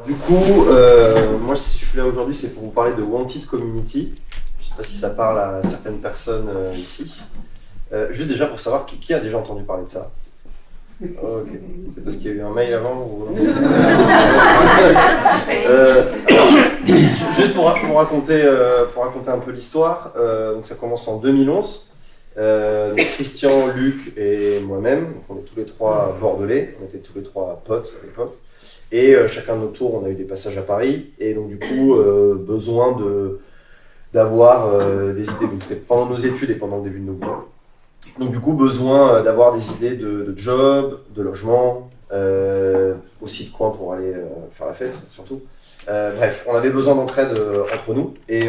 Du coup, moi si je suis là aujourd'hui, c'est pour vous parler de Wanted Community. Je ne sais pas si ça parle à certaines personnes ici. Juste déjà pour savoir qui a déjà entendu parler de ça. Ok, c'est parce qu'il y a eu un mail avant ou... Juste pour raconter un peu l'histoire, donc ça commence en 2011. Donc Christian, Luc et moi-même, on est tous les trois bordelais, on était tous les trois potes à l'époque. Et chacun de nos tours, on a eu des passages à Paris. Et donc du coup, besoin d'avoir des idées. Donc c'était pendant nos études et pendant le début de nos cours. Donc du coup, besoin d'avoir des idées de job, de logement, aussi de coins pour aller faire la fête, surtout. Bref, on avait besoin d'entraide entre nous. Et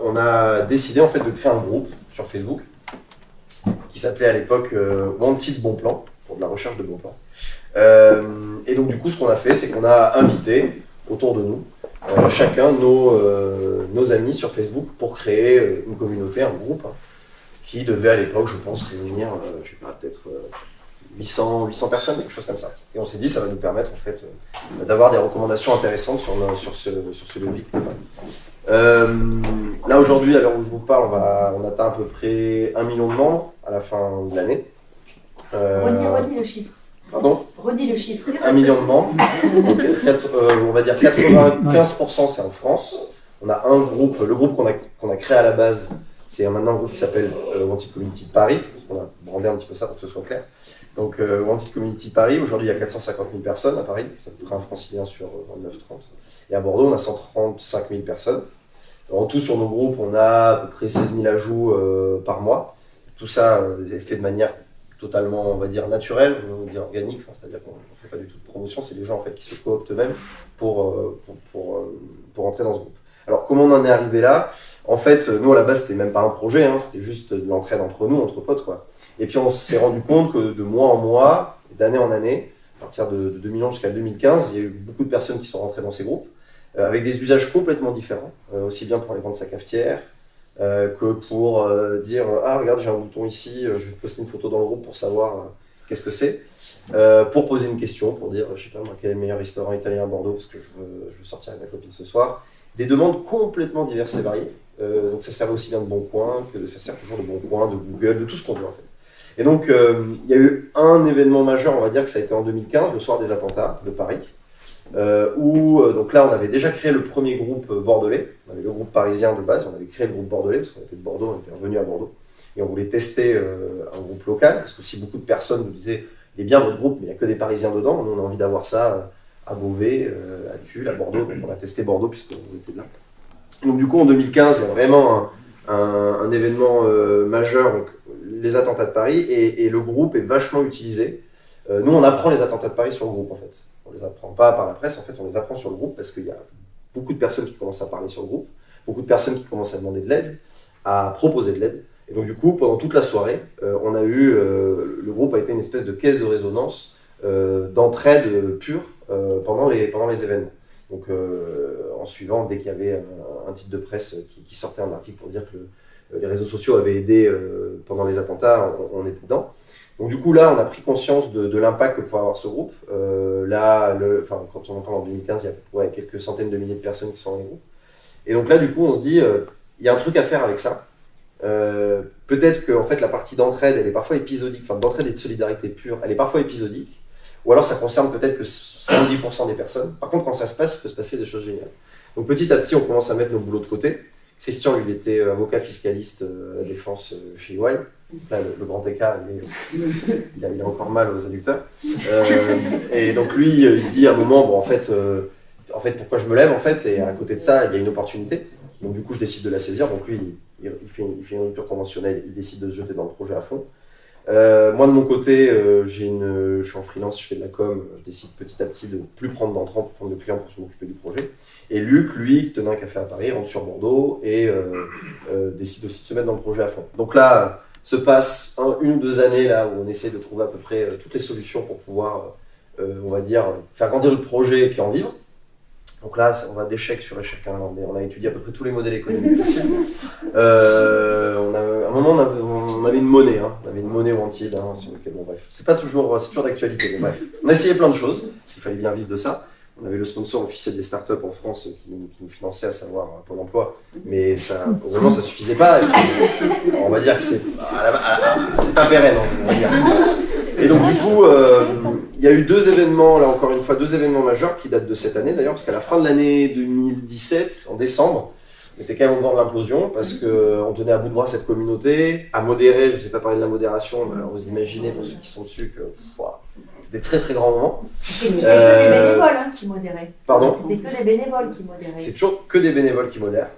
on a décidé en fait de créer un groupe sur Facebook qui s'appelait à l'époque Wanted Bon Plan, pour de la recherche de bons plans. Et donc du coup, ce qu'on a fait, c'est qu'on a invité autour de nous chacun nos amis sur Facebook pour créer une communauté, un groupe, qui devait à l'époque, je pense, réunir, je sais pas, peut-être 800 personnes, quelque chose comme ça. Et on s'est dit, ça va nous permettre en fait d'avoir des recommandations intéressantes sur ce levier. Là aujourd'hui, à l'heure où je vous parle, on atteint à peu près 1 million de membres à la fin de l'année. Redis le chiffre. Pardon ? Redis le chiffre. 1 million de membres. Donc, on va dire 95% c'est en France. On a un groupe, le groupe qu'on a créé à la base, c'est maintenant un groupe qui s'appelle Wanted Community Paris. On a brandé un petit peu ça pour que ce soit clair. Donc Wanted Community Paris, aujourd'hui il y a 450 000 personnes à Paris, ça coûtera un francilien sur 29-30. Et à Bordeaux on a 135 000 personnes. En tout sur nos groupes on a à peu près 16 000 ajouts par mois. Tout ça est fait de manière totalement, on va dire, naturelle, on va dire organique, c'est-à-dire qu'on ne fait pas du tout de promotion, c'est les gens en fait, qui se cooptent eux-mêmes pour entrer dans ce groupe. Alors comment on en est arrivé là ? En fait, nous à la base c'était même pas un projet, c'était juste de l'entraide entre nous, entre potes quoi. Et puis on s'est rendu compte que de mois en mois, d'année en année, à partir de 2011 jusqu'à 2015, il y a eu beaucoup de personnes qui sont rentrées dans ces groupes, avec des usages complètement différents, aussi bien pour aller vendre sa cafetière, que pour dire « Ah, regarde, j'ai un bouton ici, je vais poster une photo dans le groupe pour savoir qu'est-ce que c'est. » Pour poser une question, pour dire « Je sais pas moi, quel est le meilleur restaurant italien à Bordeaux parce que je veux sortir avec ma copine ce soir. » Des demandes complètement diverses et variées. Donc ça sert aussi bien de Boncoin que ça sert toujours de Boncoin, de Google, de tout ce qu'on veut en fait. Et donc il y a eu un événement majeur, on va dire que ça a été en 2015, le soir des attentats de Paris. Où donc là on avait déjà créé le premier groupe bordelais, on avait le groupe parisien de base, on avait créé le groupe bordelais parce qu'on était de Bordeaux, on était revenu à Bordeaux et on voulait tester un groupe local parce que si beaucoup de personnes nous disaient il est bien votre groupe mais il n'y a que des Parisiens dedans, nous on a envie d'avoir ça à Beauvais, à Tulle, à Bordeaux, donc on a testé Bordeaux puisqu'on était là. Donc du coup en 2015 il y a vraiment un événement majeur, donc, les attentats de Paris et le groupe est vachement utilisé. Nous on apprend les attentats de Paris sur le groupe en fait. On ne les apprend pas par la presse, en fait, on les apprend sur le groupe parce qu'il y a beaucoup de personnes qui commencent à parler sur le groupe, beaucoup de personnes qui commencent à demander de l'aide, à proposer de l'aide. Et donc, du coup, pendant toute la soirée, on a eu, le groupe a été une espèce de caisse de résonance d'entraide pure pendant les événements. Donc, en suivant, dès qu'il y avait un titre de presse qui sortait un article pour dire que les réseaux sociaux avaient aidé pendant les attentats, on était dedans. Donc du coup là on a pris conscience de l'impact que pouvait avoir ce groupe. Quand on en parle en 2015, il y a quelques centaines de milliers de personnes qui sont dans les groupes. Et donc là du coup on se dit, il y a un truc à faire avec ça. Peut-être que en fait, la partie d'entraide elle est parfois épisodique, enfin d'entraide et de solidarité pure, elle est parfois épisodique. Ou alors ça concerne peut-être que 5-10% des personnes. Par contre quand ça se passe, il peut se passer des choses géniales. Donc petit à petit on commence à mettre nos boulots de côté. Christian, lui, il était avocat fiscaliste à la défense chez EY. Là, le grand écart, il a encore mal aux adducteurs. Et donc lui, il se dit à un moment, bon, en fait, pourquoi je me lève en fait. Et à côté de ça, il y a une opportunité. Donc du coup, je décide de la saisir. Donc lui, il fait une rupture conventionnelle. Il décide de se jeter dans le projet à fond. Moi, de mon côté, je suis en freelance, je fais de la com. Je décide petit à petit de ne plus prendre d'entrants pour prendre de clients pour m'occuper du projet. Et Luc, lui, qui tenait un café à Paris, rentre sur Bordeaux et décide aussi de se mettre dans le projet à fond. Donc là, se passe 1 ou 2 années là, où on essaie de trouver à peu près toutes les solutions pour pouvoir, on va dire, faire grandir le projet et puis en vivre. Donc là, on va d'échec sur échec. On a étudié à peu près tous les modèles économiques possibles. À un moment, on avait une monnaie, on avait une monnaie Wanted, sur laquelle, bon bref, c'est toujours d'actualité, mais bref. On a essayé plein de choses, parce qu'il fallait bien vivre de ça. On avait le sponsor officiel des startups en France qui nous finançait, à savoir Pôle emploi, mais vraiment ça suffisait pas. Et puis, on va dire que c'est pas pérenne, on va dire. Et donc du coup, il y a eu deux événements, là encore une fois, deux événements majeurs qui datent de cette année d'ailleurs, parce qu'à la fin de l'année 2017, en décembre, on était quand même au bord de l'implosion parce qu'on tenait à bout de bras cette communauté, à modérer, je ne sais pas parler de la modération, mais alors vous imaginez pour ceux qui sont dessus que c'était des très très grands moments. C'était que des bénévoles qui modéraient. Pardon ? C'était que des bénévoles qui modéraient. C'est toujours que des bénévoles qui modèrent.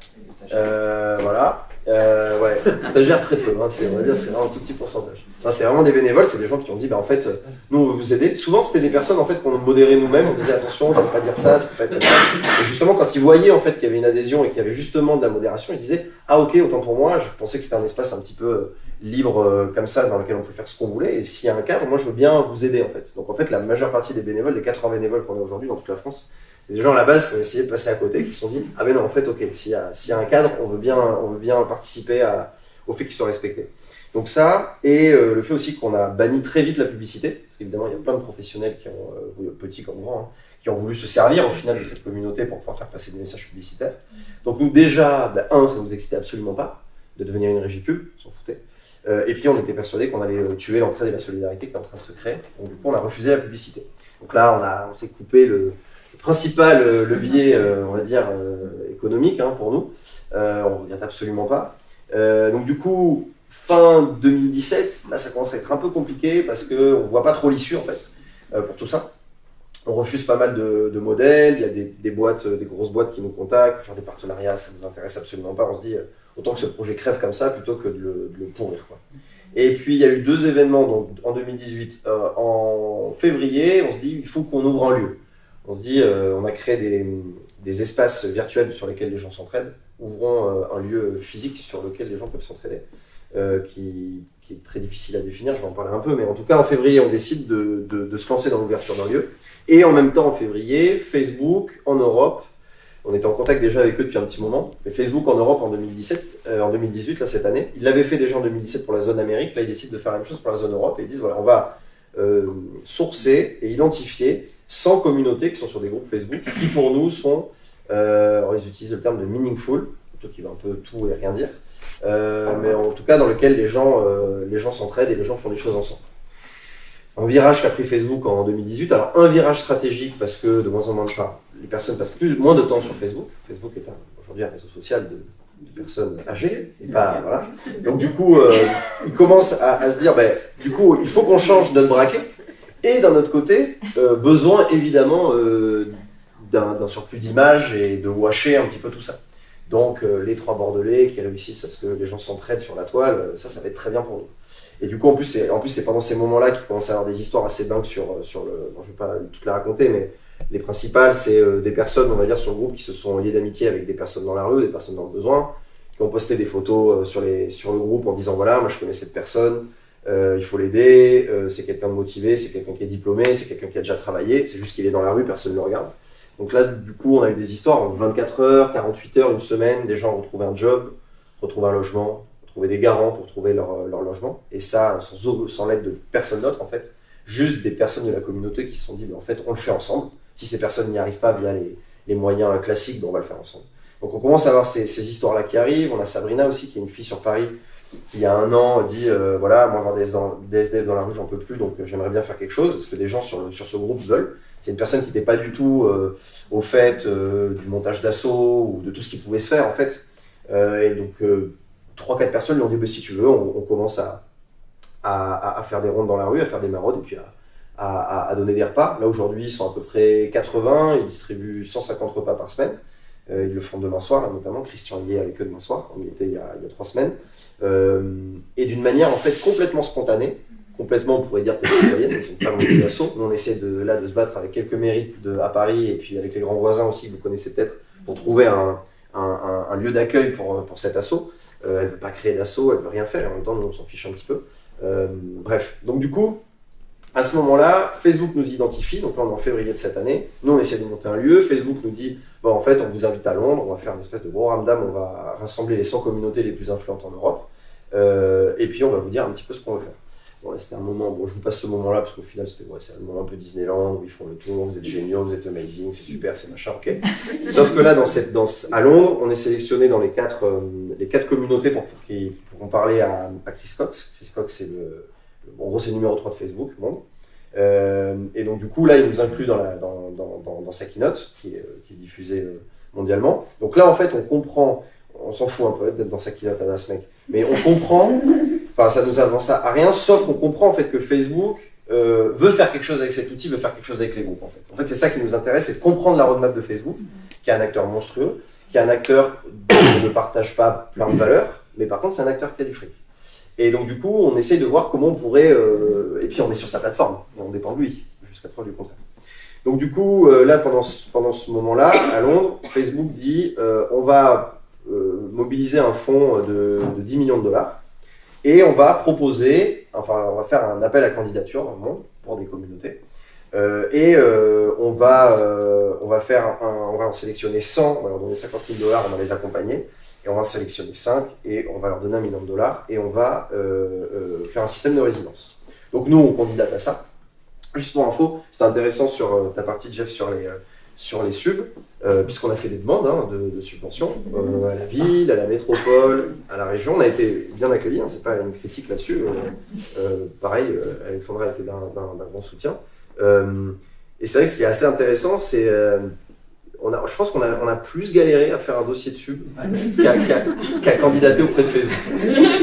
Voilà. Ouais, stagiaires très peu, hein, on va dire c'est vraiment un tout petit pourcentage. Non, c'était vraiment des bénévoles, c'est des gens qui ont dit en fait, nous on veut vous aider. Souvent c'était des personnes en fait qu'on modérait nous-mêmes, on disait attention, tu ne peux pas dire ça, tu peux pas être comme ça. Et justement quand ils voyaient en fait qu'il y avait une adhésion et qu'il y avait justement de la modération, ils disaient ah ok, autant pour moi, je pensais que c'était un espace un petit peu libre comme ça dans lequel on pouvait faire ce qu'on voulait et s'il y a un cadre, moi je veux bien vous aider en fait. Donc en fait la majeure partie des bénévoles, les 80 bénévoles qu'on a aujourd'hui dans toute la France, c'est des gens à la base qui ont essayé de passer à côté, qui se sont dit ah ben non en fait ok, s'il y a un cadre, on veut bien participer au fait qu'il soit respecté. Donc ça, et le fait aussi qu'on a banni très vite la publicité, parce qu'évidemment il y a plein de professionnels qui ont, petits comme grands, hein, qui ont voulu se servir au final de cette communauté pour pouvoir faire passer des messages publicitaires. Donc nous déjà, ça nous excitait absolument pas de devenir une régie pub, on s'en foutait. Et puis on était persuadés qu'on allait tuer l'entraide et la solidarité qui est en train de se créer. Donc du coup on a refusé la publicité. Donc là on s'est coupé le principal levier, on va dire, économique hein, pour nous. On ne regrette absolument pas. Donc du coup, fin 2017, là ça commence à être un peu compliqué parce qu'on ne voit pas trop l'issue en fait pour tout ça. On refuse pas mal de modèles, il y a des grosses boîtes qui nous contactent, faire des partenariats, ça ne nous intéresse absolument pas. On se dit autant que ce projet crève comme ça plutôt que de le pourrir, quoi. Et puis il y a eu deux événements donc, en 2018. En février, on se dit il faut qu'on ouvre un lieu. On se dit on a créé des espaces virtuels sur lesquels les gens s'entraident. Ouvrons un lieu physique sur lequel les gens peuvent s'entraider, qui est très difficile à définir, je vais en parler un peu, mais en tout cas en février on décide de se lancer dans l'ouverture d'un lieu. Et en même temps en février, Facebook en Europe, on était en contact déjà avec eux depuis un petit moment, mais Facebook en Europe en 2018, là cette année, ils l'avaient fait déjà en 2017 pour la zone Amérique, là ils décident de faire la même chose pour la zone Europe et ils disent voilà on va sourcer et identifier 100 communautés qui sont sur des groupes Facebook qui pour nous sont, alors ils utilisent le terme de meaningful, plutôt qui veut un peu tout et rien dire, mais en tout cas dans lequel les gens s'entraident et les gens font des choses ensemble. Un virage qu'a pris Facebook en 2018, alors un virage stratégique parce que de moins en moins de temps, les personnes passent moins de temps sur Facebook. Facebook est aujourd'hui un réseau social de personnes âgées, voilà. Donc du coup, ils commencent à se dire, du coup, il faut qu'on change notre braquet. Et d'un autre côté, besoin évidemment d'un surplus d'images et de washer un petit peu tout ça. Donc les trois Bordelais qui réussissent à ce que les gens s'entraident sur la toile, ça va être très bien pour nous. Et du coup, en plus c'est pendant ces moments-là qu'il commence à y avoir des histoires assez dingues sur le... Bon, je ne vais pas toutes les raconter, mais les principales, c'est des personnes, on va dire, sur le groupe qui se sont liées d'amitié avec des personnes dans la rue, des personnes dans le besoin, qui ont posté des photos sur le groupe en disant voilà, moi je connais cette personne, il faut l'aider, c'est quelqu'un de motivé, c'est quelqu'un qui est diplômé, c'est quelqu'un qui a déjà travaillé, c'est juste qu'il est dans la rue, personne ne le regarde. Donc là, du coup, on a eu des histoires en 24 heures, 48 heures, une semaine, des gens ont retrouvé un job, retrouvé un logement, trouver des garants pour trouver leur logement, et ça sans l'aide de personne d'autre en fait, juste des personnes de la communauté qui se sont dit en fait on le fait ensemble, si ces personnes n'y arrivent pas via les moyens classiques, on va le faire ensemble. Donc on commence à avoir ces histoires là qui arrivent. On a Sabrina aussi qui est une fille sur Paris qui il y a un an dit voilà, moi avoir des SDF dans la rue j'en peux plus, donc j'aimerais bien faire quelque chose, est-ce que des gens sur ce groupe veulent. C'est une personne qui n'était pas du tout au fait du montage d'assaut ou de tout ce qui pouvait se faire en fait, et donc 3-4 personnes lui ont dit si tu veux, on commence à faire des rondes dans la rue, à faire des maraudes et puis à donner des repas. Là aujourd'hui ils sont à peu près 80, ils distribuent 150 repas par semaine. Ils le font demain soir, là, notamment Christian y est avec eux demain soir, on y était il y a 3 semaines. Et d'une manière en fait complètement spontanée, complètement on pourrait dire peut-être citoyenne, ils sont pas dans des assos. Nous on essaie de se battre avec quelques mairies à Paris et puis avec les grands voisins aussi que vous connaissez peut-être pour trouver un lieu d'accueil pour cet asso. Elle ne veut pas créer d'assaut, elle ne veut rien faire, et en même temps, nous, on s'en fiche un petit peu. Bref, donc du coup, à ce moment-là, Facebook nous identifie, donc là, on est en février de cette année. Nous, on essaie de monter un lieu. Facebook nous dit, en fait, on vous invite à Londres, on va faire une espèce de gros ramdam, on va rassembler les 100 communautés les plus influentes en Europe, et puis on va vous dire un petit peu ce qu'on veut faire. Bon, là, c'était un moment, bon, je vous passe ce moment-là parce qu'au final, c'est un moment un peu Disneyland où ils font le tour, vous êtes géniaux, vous êtes amazing, c'est super, c'est machin, ok. Sauf que là, à Londres, on est sélectionné dans les quatre communautés pour qu'on parlait à Chris Cox. Chris Cox, en gros, c'est le numéro 3 de Facebook, bon. Et donc, du coup, là, il nous inclut dans sa keynote qui est diffusée mondialement. Donc là, en fait, on comprend, on s'en fout un peu d'être dans sa keynote à ce mec, mais on comprend. Enfin, ça nous avance à rien, sauf qu'on comprend en fait que Facebook veut faire quelque chose avec cet outil, veut faire quelque chose avec les groupes en fait. En fait, c'est ça qui nous intéresse, c'est de comprendre la roadmap de Facebook, qui est un acteur monstrueux, qui est un acteur qui ne partage pas plein de valeurs, mais par contre, c'est un acteur qui a du fric. Et donc, du coup, on essaie de voir comment on pourrait... et puis, on est sur sa plateforme, et on dépend de lui, jusqu'à preuve du contraire. Donc, du coup, là, pendant ce moment-là, à Londres, Facebook dit on va mobiliser un fonds de 10 millions de dollars. Et on va on va faire un appel à candidature dans le monde pour des communautés. On va en sélectionner 100, on va leur donner 50 000 $, on va les accompagner. Et on va en sélectionner 5 et on va leur donner $1 million et on va faire un système de résidence. Donc nous, on candidate à ça. Juste pour info, c'est intéressant sur ta partie, Jeff, sur les subs, puisqu'on a fait des demandes de subventions à la ville, à la métropole, à la région. On a été bien accueillis, c'est pas une critique là-dessus. Pareil, Alexandra a été d'un grand soutien. Et c'est vrai que ce qui est assez intéressant, c'est je pense qu'on a plus galéré à faire un dossier de sub qu'à candidater auprès de Facebook.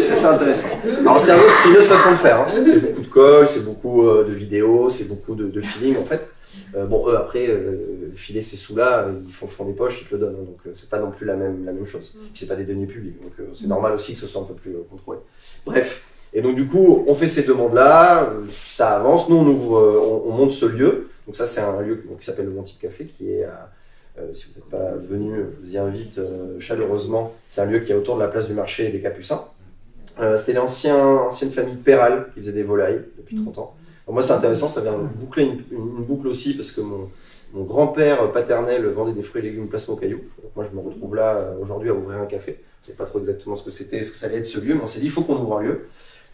C'est assez intéressant. Alors c'est une autre façon de faire. C'est beaucoup de calls, c'est beaucoup de vidéos, c'est beaucoup de feeling en fait. Eux après, filer ces sous-là, ils font des poches, ils te le donnent. Donc c'est pas non plus la même chose. Puis c'est pas des deniers publics, donc c'est normal aussi que ce soit un peu plus contrôlé. Bref. Et donc du coup, on fait ces demandes-là, ça avance. Nous, on monte ce lieu. Donc ça, c'est un lieu qui s'appelle le Monty de Café, qui est à... si vous n'êtes pas venu, je vous y invite chaleureusement. C'est un lieu qui est autour de la place du marché des Capucins. C'était l'ancienne famille Péral qui faisait des volailles depuis 30 ans. Alors moi, c'est intéressant, ça vient boucler une boucle aussi parce que mon grand-père paternel vendait des fruits et légumes place Mocaillou. Donc moi, je me retrouve là aujourd'hui à ouvrir un café. Je ne sais pas trop exactement ce que c'était, ce que ça allait être ce lieu, mais on s'est dit, il faut qu'on ouvre un lieu.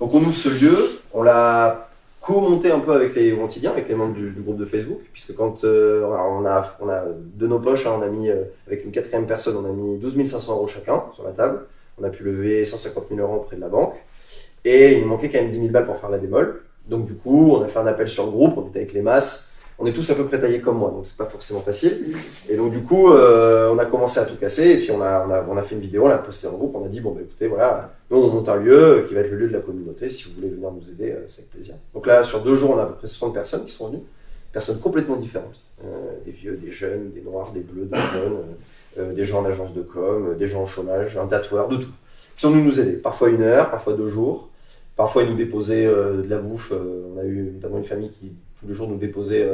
Donc on ouvre ce lieu, on l'a co-monté un peu avec les Wantidiens, avec les membres du groupe de Facebook, puisque quand on a de nos poches, on a mis, avec une 4e personne, on a mis 12 500 € chacun sur la table. On a pu lever 150 000 € auprès de la banque. Et il nous manquait quand même 10 000 balles pour faire la démol. Donc du coup, on a fait un appel sur le groupe, on était avec les masses. On est tous à peu près taillés comme moi, donc c'est pas forcément facile. Et donc du coup, on a commencé à tout casser, et puis on a fait une vidéo, on l'a postée dans le groupe, on a dit, bon bah écoutez, voilà, nous on monte un lieu qui va être le lieu de la communauté, si vous voulez venir nous aider, c'est avec plaisir. Donc là, sur 2 jours, on a à peu près 60 personnes qui sont venues, personnes complètement différentes, des vieux, des jeunes, des noirs, des bleus, des jaunes, des gens en agence de com, des gens au chômage, un tatoueur, de tout, qui sont venus nous aider, parfois 1 heure, parfois 2 jours, parfois ils nous déposaient de la bouffe, on a eu notamment une famille qui tous les jours nous déposait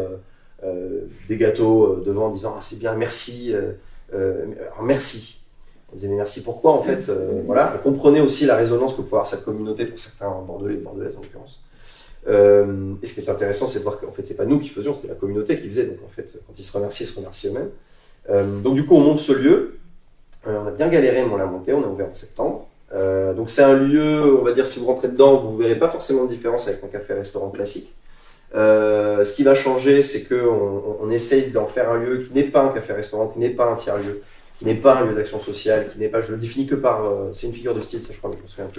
des gâteaux devant en disant « Ah c'est bien, merci, merci ». On disait « Mais merci pourquoi ?» en fait, voilà. On comprenait aussi la résonance que pouvait avoir cette communauté pour certains Bordelais et Bordelaises en l'occurrence. Et ce qui est intéressant, c'est de voir qu'en fait, c'est pas nous qui faisions, c'est la communauté qui faisait. Donc en fait, quand ils se remercient eux-mêmes. Donc du coup, on monte ce lieu. On a bien galéré, mais on l'a monté, on a ouvert en septembre. Donc c'est un lieu, on va dire, si vous rentrez dedans, vous ne verrez pas forcément de différence avec un café-restaurant classique. Ce qui va changer, c'est qu'on essaye d'en faire un lieu qui n'est pas un café-restaurant, qui n'est pas un tiers-lieu, qui n'est pas un lieu d'action sociale, qui n'est pas, je le définis que par, c'est une figure de style, ça je crois, mais je ne me souviens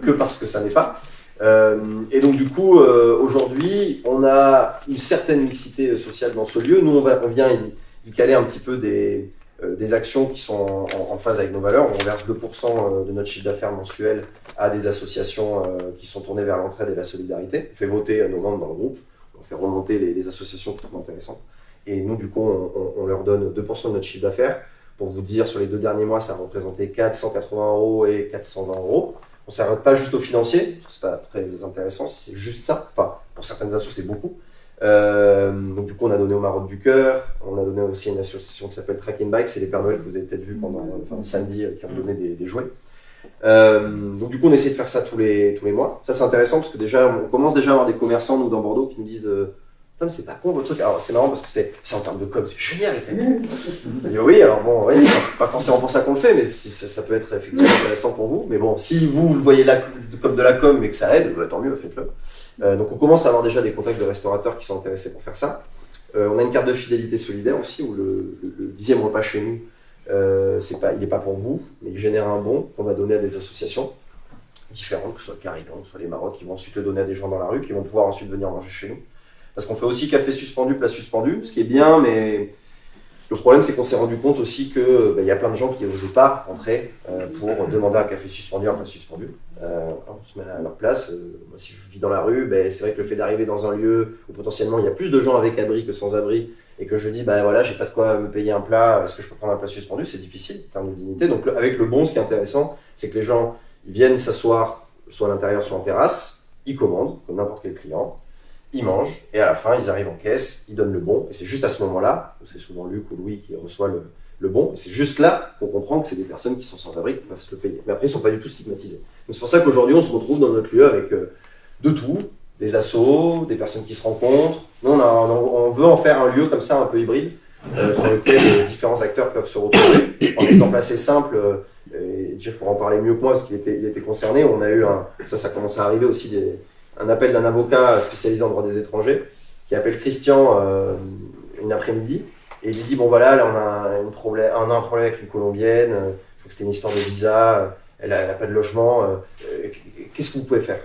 plus, que parce que ça n'est pas. Et donc du coup, aujourd'hui, on a une certaine mixité sociale dans ce lieu. Nous, on vient y caler un petit peu des actions qui sont en phase avec nos valeurs. On verse 2% de notre chiffre d'affaires mensuel à des associations qui sont tournées vers l'entraide et la solidarité. On fait voter nos membres dans le groupe, on fait remonter les associations qui sont intéressantes. Et nous, du coup, on leur donne 2% de notre chiffre d'affaires. Pour vous dire, sur les 2 derniers mois, ça a représenté 480 € et 420 €. On ne s'arrête pas juste au financier, parce que ce n'est pas très intéressant, si c'est juste ça. Enfin, pour certaines assos, c'est beaucoup. Donc du coup on a donné au Maroc du Cœur, on a donné aussi à une association qui s'appelle Tracking Bike, c'est les Pères Noël que vous avez peut-être vu pendant samedi qui ont donné des jouets. Donc du coup on essaie de faire ça tous les mois. Ça c'est intéressant parce que déjà on commence déjà à avoir des commerçants nous dans Bordeaux qui nous disent putain, mais c'est pas con votre truc. Alors c'est marrant parce que c'est en termes de com, c'est génial. Je dis oui, alors bon, oui, c'est pas forcément pour ça qu'on le fait, mais ça peut être effectivement intéressant pour vous. Mais bon, si vous le voyez là comme de la com et que ça aide, bah, tant mieux, faites-le. Donc on commence à avoir déjà des contacts de restaurateurs qui sont intéressés pour faire ça. On a une carte de fidélité solidaire aussi, où le 10e repas chez nous, il n'est pas pour vous, mais il génère un bon qu'on va donner à des associations différentes, que ce soit Carillon, que ce soit les Marottes, qui vont ensuite le donner à des gens dans la rue, qui vont pouvoir ensuite venir manger chez nous. Parce qu'on fait aussi café suspendu, plat suspendu, ce qui est bien, mais le problème c'est qu'on s'est rendu compte aussi qu'il y a plein de gens qui n'osaient pas rentrer pour demander un café suspendu, un plat suspendu. On se met à leur place. Moi, si je vis dans la rue, c'est vrai que le fait d'arriver dans un lieu où potentiellement il y a plus de gens avec abri que sans abri, et que je dis, voilà, j'ai pas de quoi me payer un plat, est-ce que je peux prendre un plat suspendu? C'est difficile en termes de dignité. Donc avec le bon, ce qui est intéressant, c'est que les gens ils viennent s'asseoir soit à l'intérieur, soit en terrasse, ils commandent, comme n'importe quel client, ils mangent, et à la fin, ils arrivent en caisse, ils donnent le bon, et c'est juste à ce moment-là, où c'est souvent Luc ou Louis qui reçoit le bon, et c'est juste là qu'on comprend que c'est des personnes qui sont sans abri, qui peuvent se le payer. Mais après, ils ne sont pas du tout stigmatisés. Donc c'est pour ça qu'aujourd'hui, on se retrouve dans notre lieu avec de tout, des assos, des personnes qui se rencontrent. Nous, on veut en faire un lieu comme ça, un peu hybride, sur lequel différents acteurs peuvent se retrouver. Un exemple assez simple, et Jeff pourra en parler mieux que moi parce qu'il était concerné, on a eu ça commence à arriver aussi, un appel d'un avocat spécialisé en droit des étrangers qui appelle Christian une après-midi et il lui dit bon voilà, là on a un problème avec une Colombienne, je crois que c'était une histoire de visa, elle a pas de logement, qu'est-ce que vous pouvez faire?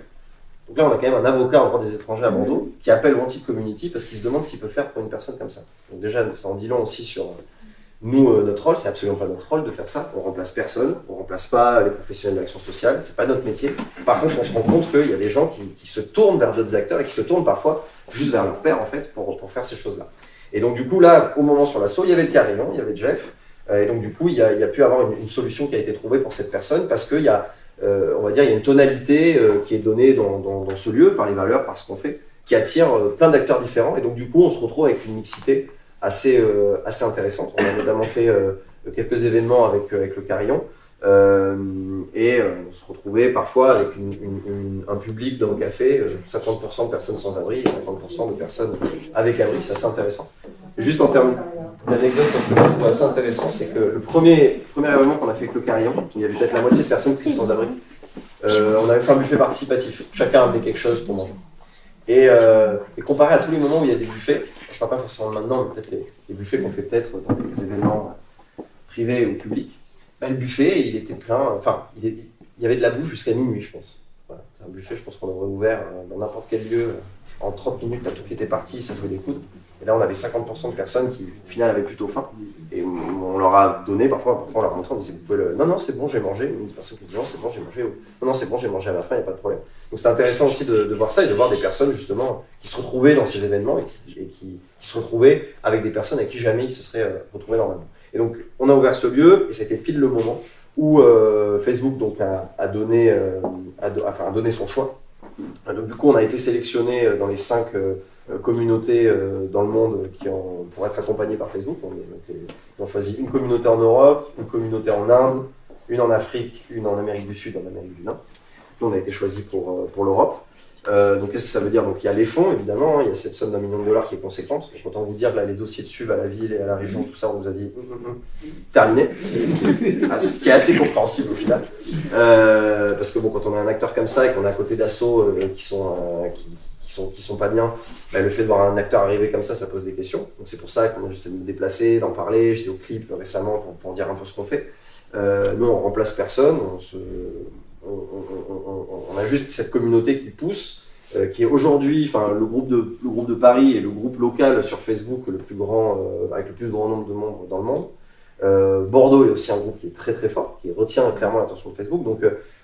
Donc là on a quand même un avocat en droit des étrangers à Bordeaux qui appelle Wanted Community parce qu'il se demande ce qu'il peut faire pour une personne comme ça. Donc déjà ça en dit long aussi sur nous, notre rôle, c'est absolument pas notre rôle de faire ça. On remplace personne, on remplace pas les professionnels de l'action sociale, c'est pas notre métier. Par contre, on se rend compte qu'il y a des gens qui se tournent vers d'autres acteurs et qui se tournent parfois juste vers leur père en fait pour faire ces choses-là. Et donc du coup là, au moment sur l'assaut, il y avait le Carillon, il y avait Jeff, et donc du coup il y a pu avoir une solution qui a été trouvée pour cette personne parce qu'il y a, on va dire, il y a une tonalité qui est donnée dans ce lieu par les valeurs, par ce qu'on fait, qui attire plein d'acteurs différents. Et donc du coup, on se retrouve avec une mixité assez intéressante. On a notamment fait quelques événements avec le Carillon et on se retrouvait parfois avec un public dans le café, 50% de personnes sans abri et 50% de personnes avec abri, c'est assez intéressant. Et juste en termes d'anecdote, parce que je trouve assez intéressant, c'est que le premier événement qu'on a fait avec le Carillon, il y avait peut-être la moitié de personnes qui étaient sans abri. On avait fait un buffet participatif, chacun amenait quelque chose pour manger. Et comparé à tous les moments où il y a des buffets, je ne parle pas forcément de maintenant, mais peut-être les buffets qu'on fait peut-être dans des événements privés ou publics, le buffet, il était plein, enfin, il y avait de la bouffe jusqu'à minuit, je pense. Voilà. C'est un buffet, je pense qu'on aurait ouvert dans n'importe quel lieu, en 30 minutes, tout qui était parti, ça jouait des coudes. Et là, on avait 50% de personnes qui, au final, avaient plutôt faim. Et on leur a donné, parfois on leur montrait, on disait, vous pouvez le... Non, c'est bon, j'ai mangé. Une personne qui disait, non, c'est bon, j'ai mangé. Non, c'est bon, j'ai mangé à ma faim, il n'y a pas de problème. Donc c'est intéressant aussi de voir ça et de voir des personnes, justement, qui se retrouvaient dans ces événements et qui se retrouvaient avec des personnes avec qui jamais ils se seraient retrouvés normalement. Et donc, on a ouvert ce lieu et c'était pile le moment où Facebook donc, a donné son choix. Donc, du coup, on a été sélectionné dans les 5 communautés dans le monde pour être accompagnés par Facebook. On a choisi une communauté en Europe, une communauté en Inde, une en Afrique, une en Amérique du Sud, en Amérique du Nord. Nous, on a été choisi pour l'Europe. Donc qu'est-ce que ça veut dire? Donc il y a les fonds évidemment, il y a cette somme d'1 million de dollars qui est conséquente. Et autant vous dire que là les dossiers de SUV à la ville et à la région, tout ça on nous a dit terminé, ce qui est assez compréhensible au final. Parce que bon, quand on a un acteur comme ça et qu'on est à côté d'assauts qui sont pas bien, le fait de voir un acteur arriver comme ça pose des questions. Donc c'est pour ça qu'on a juste de me déplacer, d'en parler. J'étais au clip récemment pour dire un peu ce qu'on fait. Nous on remplace personne, on a juste cette communauté qui pousse, qui est aujourd'hui, le groupe de Paris est le groupe local sur Facebook le plus grand, avec le plus grand nombre de membres dans le monde. Bordeaux est aussi un groupe qui est très très fort, qui retient clairement l'attention de Facebook. Donc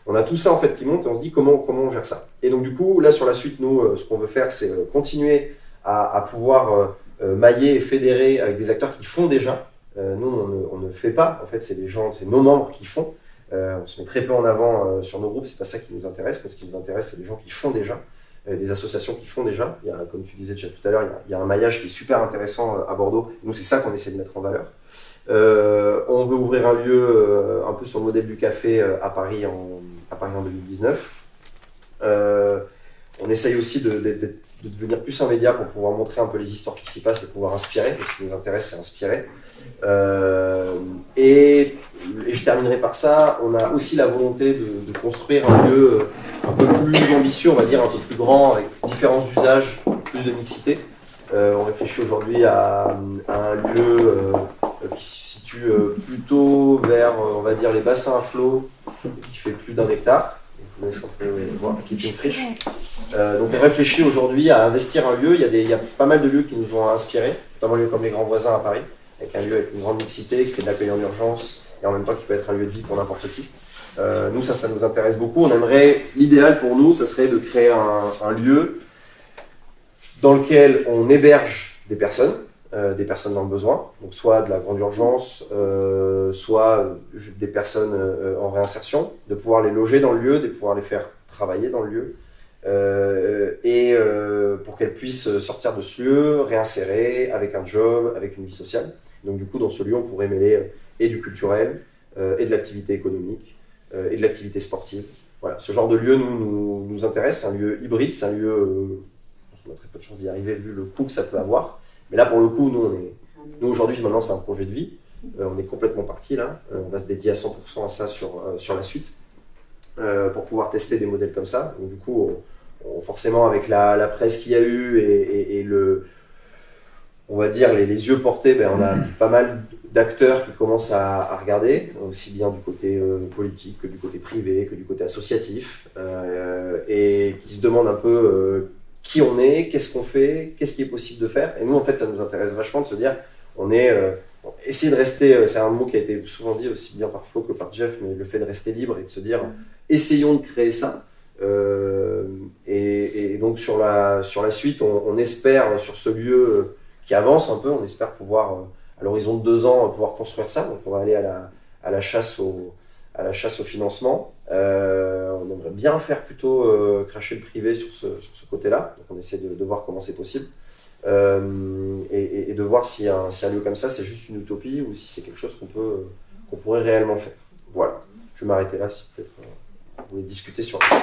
on a tout ça en fait qui monte et on se dit comment on gère ça. Et donc du coup, là sur la suite, nous, ce qu'on veut faire, c'est continuer à pouvoir mailler et fédérer avec des acteurs qui font déjà. Nous, on ne fait pas, en fait, c'est nos membres qui font. On se met très peu en avant sur nos groupes, c'est pas ça qui nous intéresse. Ce qui nous intéresse, c'est des gens qui font déjà, des associations qui font déjà. Il y a, comme tu disais déjà tout à l'heure, il y a un maillage qui est super intéressant à Bordeaux. Nous, c'est ça qu'on essaie de mettre en valeur. On veut ouvrir un lieu un peu sur le modèle du café à Paris en 2019. On essaye aussi de devenir plus un média pour pouvoir montrer un peu les histoires qui s'y passent et pouvoir inspirer. Ce qui nous intéresse, c'est inspirer. Et je terminerai par ça, on a aussi la volonté de construire un lieu un peu plus ambitieux, on va dire un peu plus grand, avec différents usages, plus de mixité. On réfléchit aujourd'hui à un lieu qui se situe plutôt vers, on va dire, les bassins à flot, qui fait plus d'1 hectare. Je vous laisse un peu voir, qui est une friche. Donc on réfléchit aujourd'hui à investir un lieu. Il y a pas mal de lieux qui nous ont inspirés, notamment un lieu comme les Grands Voisins à Paris, avec un lieu avec une grande mixité, qui fait de l'accueil en urgence, et en même temps qui peut être un lieu de vie pour n'importe qui. Nous, ça nous intéresse beaucoup. On aimerait, l'idéal pour nous, ça serait de créer un lieu dans lequel on héberge des personnes dans le besoin, donc soit de la grande urgence, soit des personnes en réinsertion, de pouvoir les loger dans le lieu, de pouvoir les faire travailler dans le lieu, pour qu'elles puissent sortir de ce lieu, réinsérer avec un job, avec une vie sociale. Donc du coup, dans ce lieu, on pourrait mêler et du culturel, et de l'activité économique, et de l'activité sportive. Voilà, ce genre de lieu nous intéresse, c'est un lieu hybride, c'est un lieu, on a très peu de chance d'y arriver vu le coût que ça peut avoir. Mais là, pour le coup, nous aujourd'hui, maintenant, c'est un projet de vie. On est complètement parti là. On va se dédier à 100% à ça sur la suite pour pouvoir tester des modèles comme ça. Donc, du coup, forcément, avec la presse qu'il y a eu et on va dire les yeux portés, on a pas mal d'acteurs qui commencent à regarder, aussi bien du côté politique que du côté privé, que du côté associatif, et qui se demandent un peu qui on est, qu'est-ce qu'on fait, qu'est-ce qui est possible de faire. Et nous, en fait, ça nous intéresse vachement de se dire, essayer de rester, c'est un mot qui a été souvent dit aussi bien par Flo que par Jeff, mais le fait de rester libre et de se dire, essayons de créer ça. Et donc sur la suite, on espère sur ce lieu qui avance un peu, on espère pouvoir, à l'horizon de 2 ans, pouvoir construire ça. Donc on va aller à la chasse au financement. On aimerait bien faire plutôt cracher le privé sur ce côté-là. Donc on essaie de voir comment c'est possible. Et de voir si un lieu comme ça, c'est juste une utopie ou si c'est quelque chose qu'on pourrait réellement faire. Voilà. Je vais m'arrêter là si peut-être vous voulez discuter sur ça.